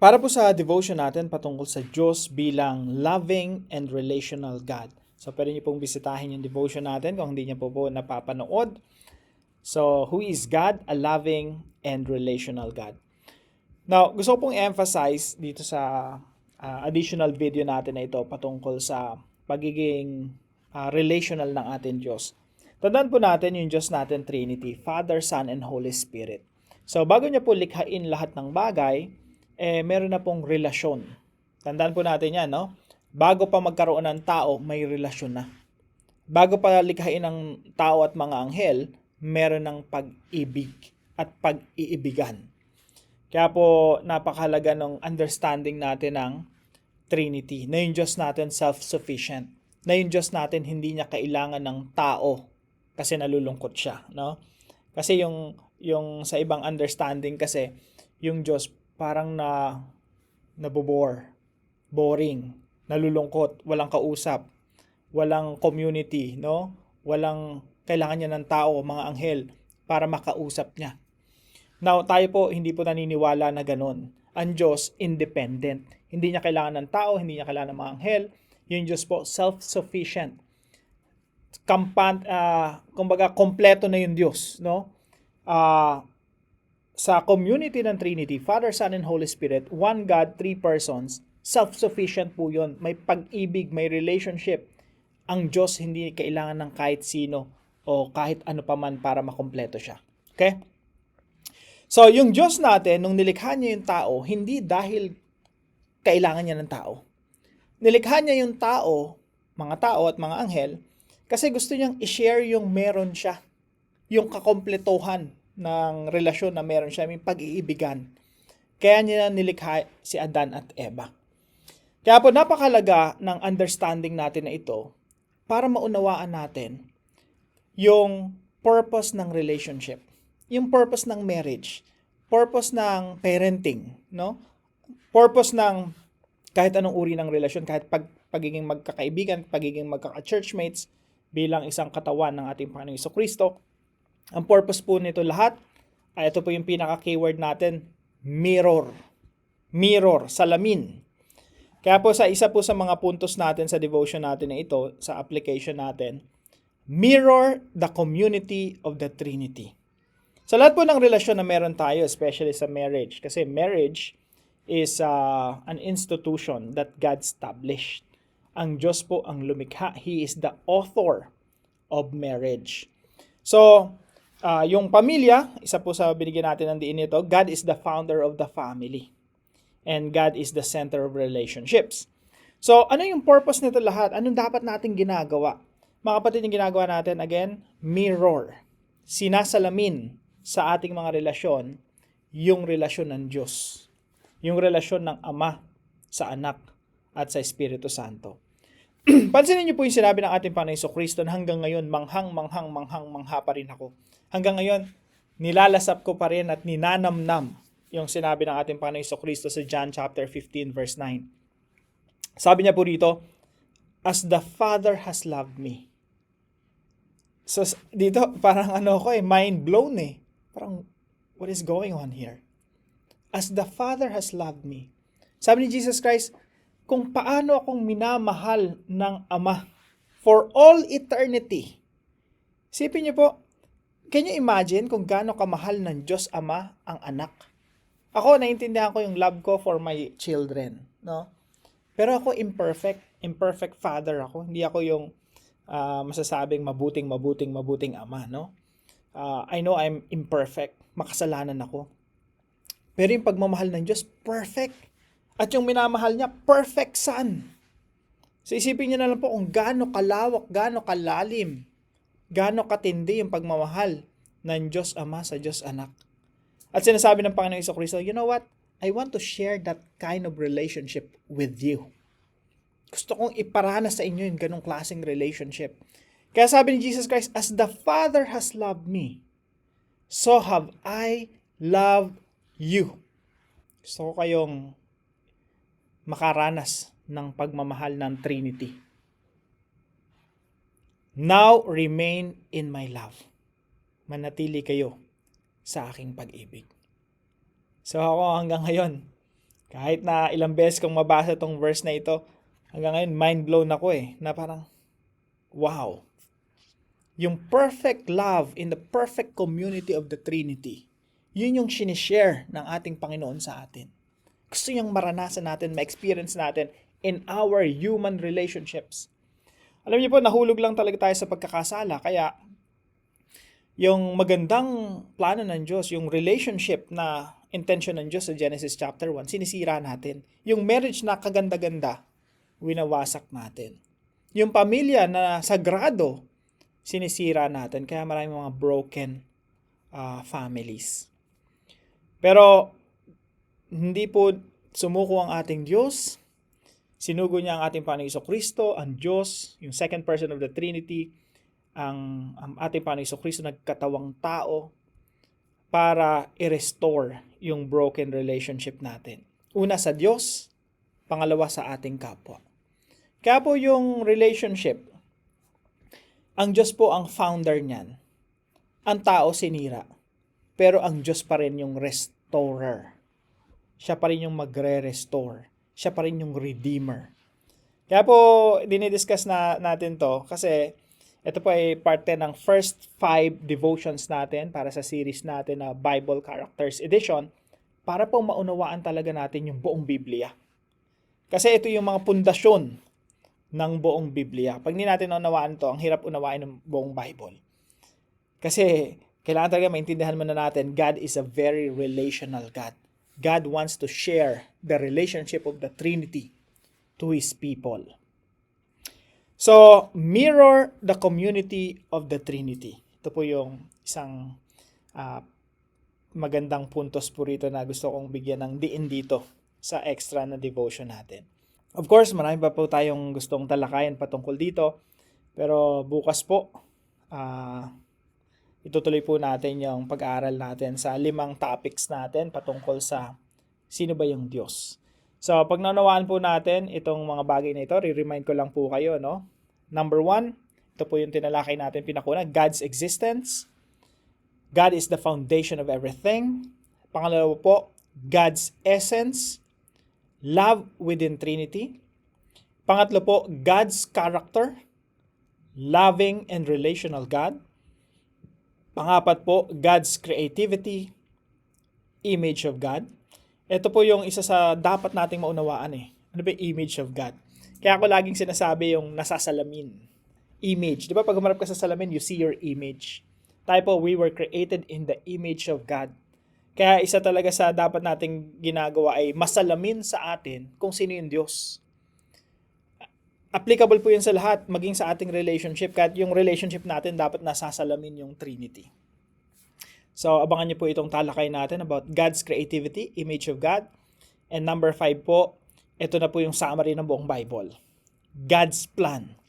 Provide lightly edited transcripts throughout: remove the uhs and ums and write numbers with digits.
Para po sa devotion natin patungkol sa Diyos bilang loving and relational God. So, pwede niyo pong bisitahin yung devotion natin kung hindi niyo po napapanood. So, who is God? A loving and relational God. Now, gusto ko pong emphasize dito sa additional video natin na ito patungkol sa pagiging relational ng ating Diyos. Tandaan po natin yung Diyos natin Trinity, Father, Son, and Holy Spirit. So, bago niya po likhain lahat ng bagay, meron na pong relasyon. Tandaan po natin yan, no? Bago pa magkaroon ng tao, may relasyon na. Bago pa likhain ng tao at mga anghel, meron ng pag-ibig at pag-iibigan. Kaya po, napakahalaga ng understanding natin ng Trinity, na yung Diyos natin self-sufficient, na yung Diyos natin hindi niya kailangan ng tao kasi nalulungkot siya, no? Kasi yung sa ibang understanding kasi, yung Diyos parang boring, nalulungkot, walang kausap, walang community, no? Walang kailangan niya ng tao, mga anghel para makausap niya. Now, tayo po hindi po naniniwala na ganun. Ang Diyos independent. Hindi niya kailangan ng tao, hindi niya kailangan ng mga anghel. Yung Diyos po self-sufficient. Kumbaga kompleto na yung Diyos, no? Sa community ng Trinity, Father, Son, and Holy Spirit, one God, three persons, self-sufficient po yun. May pag-ibig, may relationship. Ang Diyos hindi kailangan ng kahit sino o kahit ano pa man para makompleto siya. Okay? So, yung Diyos natin, nung nilikha niya yung tao, hindi dahil kailangan niya ng tao. Nilikha niya yung tao, mga tao at mga anghel, kasi gusto niyang i-share yung meron siya, yung kakompletohan ng relasyon na meron siya, may pag-iibigan. Kaya niya nilikha si Adan at Eva. Kaya po napakalaga ng understanding natin na ito para maunawaan natin yung purpose ng relationship, yung purpose ng marriage, purpose ng parenting, no? Purpose ng kahit anong uri ng relasyon, kahit pagiging magkakaibigan, pagiging magkaka-churchmates bilang isang katawan ng ating Panginoong Jesucristo. Ang purpose po nito lahat, ay ito po yung pinaka-keyword natin, mirror. Mirror, salamin. Kaya po isa po sa mga puntos natin sa devotion natin na ito, sa application natin, mirror the community of the Trinity. Sa lahat po ng relasyon na meron tayo, especially sa marriage, kasi marriage is an institution that God established. Ang Diyos po ang lumikha. He is the author of marriage. So, yung pamilya, isa po sa binigyan natin ng diin nito, God is the founder of the family. And God is the center of relationships. So, ano yung purpose nito lahat? Anong dapat natin ginagawa? Mga kapatid, yung ginagawa natin, again, mirror. Sinasalamin sa ating mga relasyon, yung relasyon ng Diyos. Yung relasyon ng Ama sa Anak at sa Espiritu Santo. Pansinin niyo po yung sinabi ng ating Panginoong Jesucristo na hanggang ngayon, mangha pa rin ako. Hanggang ngayon, nilalasap ko pa rin at ninanamnam yung sinabi ng ating Panginoong Jesucristo sa John chapter 15 verse 9. Sabi niya po rito, as the Father has loved me. So dito parang mind blown eh. Parang what is going on here? As the Father has loved me. Sabi ni Jesus Christ, kung paano akong minamahal ng Ama for all eternity. Isipin niyo po, can you imagine kung gaano kamahal ng Diyos Ama ang anak? Ako, naiintindihan ko yung love ko for my children, no? Pero ako imperfect father ako. Hindi ako yung masasabing mabuting ama, no? I know I'm imperfect, makasalanan ako. Pero yung pagmamahal ng Diyos, perfect. At yung minamahal niya, perfect son. So isipin niyo na lang po kung gaano kalawak, gaano kalalim, gaano katindi yung pagmamahal ng Diyos Ama sa Diyos Anak. At sinasabi ng Panginoong Jesucristo, you know what? I want to share that kind of relationship with you. Gusto kong iparanas sa inyo yung ganong klaseng relationship. Kaya sabi ni Jesus Christ, as the Father has loved me, so have I loved you. Gusto ko kayong makaranas ng pagmamahal ng Trinity. Now remain in my love. Manatili kayo sa aking pag-ibig. So ako hanggang ngayon, Kahit na ilang beses kong mabasa tong verse na ito, hanggang ngayon mind blown ako na parang, wow. Yung perfect love in the perfect community of the Trinity, yun yung sinishare ng ating Panginoon sa atin. Gusto niyang maranasan natin, ma-experience natin in our human relationships. Alam niyo po, nahulog lang talaga tayo sa pagkakasala, kaya yung magandang plano ng Diyos, yung relationship na intention ng Diyos sa Genesis chapter 1, sinisira natin. Yung marriage na kaganda-ganda, winawasak natin. Yung pamilya na sagrado, sinisira natin. Kaya maraming mga broken families. Pero, hindi po sumuko ang ating Diyos. Sinugo niya ang ating Panginoong Jesucristo, ang Diyos, yung second person of the Trinity, ang ating Panginoong Jesucristo nagkatawang tao para i-restore yung broken relationship natin. Una sa Diyos, pangalawa sa ating kapwa. Kaya po yung relationship, ang Diyos po ang founder niyan. Ang tao sinira. Pero ang Diyos pa rin yung restorer. Siya pa rin yung magre-restore. Siya pa rin yung redeemer. Kaya po, dinidiscuss natin to kasi ito po ay parte ng first 5 devotions natin para sa series natin na Bible Characters Edition para po maunawaan talaga natin yung buong Biblia. Kasi ito yung mga pundasyon ng buong Biblia. Pag hindi natin unawaan to, ang hirap unawain ng buong Bible. Kasi kailangan talaga maintindihan muna natin, God is a very relational God. God wants to share the relationship of the Trinity to His people. So, mirror the community of the Trinity. Ito po yung isang magandang puntos po rito na gusto kong bigyan ng diin dito sa extra na devotion natin. Of course, marami pa po tayong gustong talakayan patungkol dito. Pero bukas po, itutuloy po natin yung pag-aaral natin sa 5 topics natin patungkol sa sino ba yung Diyos. So, pag naunawaan po natin itong mga bagay na ito, re-remind ko lang po kayo, no? Number 1, ito po yung tinalakay natin pinakuna, God's existence. God is the foundation of everything. Pangalawa po, God's essence, love within Trinity. Pangatlo po, God's character, loving and relational God. Pangapat po, God's creativity, image of God. Ito po yung isa sa dapat nating maunawaan Ano ba yung image of God? Kaya ako laging sinasabi yung nasasalamin. Image. Di ba pag humarap ka sa salamin, you see your image. Tayo po, we were created in the image of God. Kaya isa talaga sa dapat nating ginagawa ay masalamin sa atin kung sino yung Diyos. Applicable po yun sa lahat, maging sa ating relationship. Kahit yung relationship natin, dapat nasasalamin yung Trinity. So, abangan niyo po itong talakay natin about God's creativity, image of God. And number 5 po, ito na po yung summary ng buong Bible. God's plan.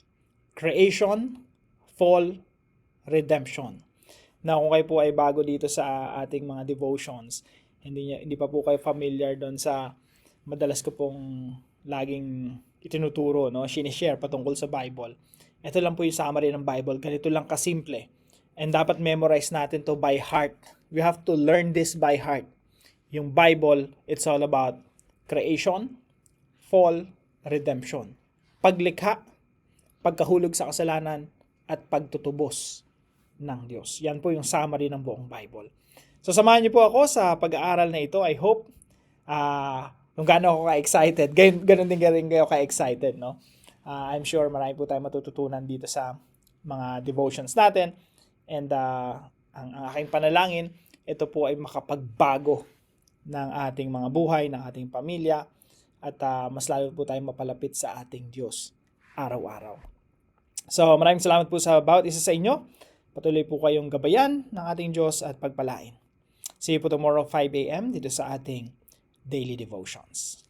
Creation, fall, redemption. Na kung kayo po ay bago dito sa ating mga devotions, hindi pa po kayo familiar doon sa madalas ko pong laging itinuturo, sinishare patungkol sa Bible. Ito lang po yung summary ng Bible. Ganito lang kasimple. And dapat memorize natin to by heart. We have to learn this by heart. Yung Bible, it's all about creation, fall, redemption. Paglikha, pagkahulog sa kasalanan, at pagtutubos ng Diyos. Yan po yung summary ng buong Bible. So samahan niyo po ako sa pag-aaral na ito. I hope kung gaano ako ka-excited. Ganun din kayo ka-excited, no? I'm sure marami po tayong matututunan dito sa mga devotions natin. And ang aking panalangin, ito po ay makapagbago ng ating mga buhay, ng ating pamilya, at mas lalo po tayong mapalapit sa ating Diyos araw-araw. So maraming salamat po sa bawat isa sa inyo. Patuloy po kayong gabayan ng ating Diyos at pagpalain. See you po tomorrow 5 a.m. dito sa ating Daily Devotions.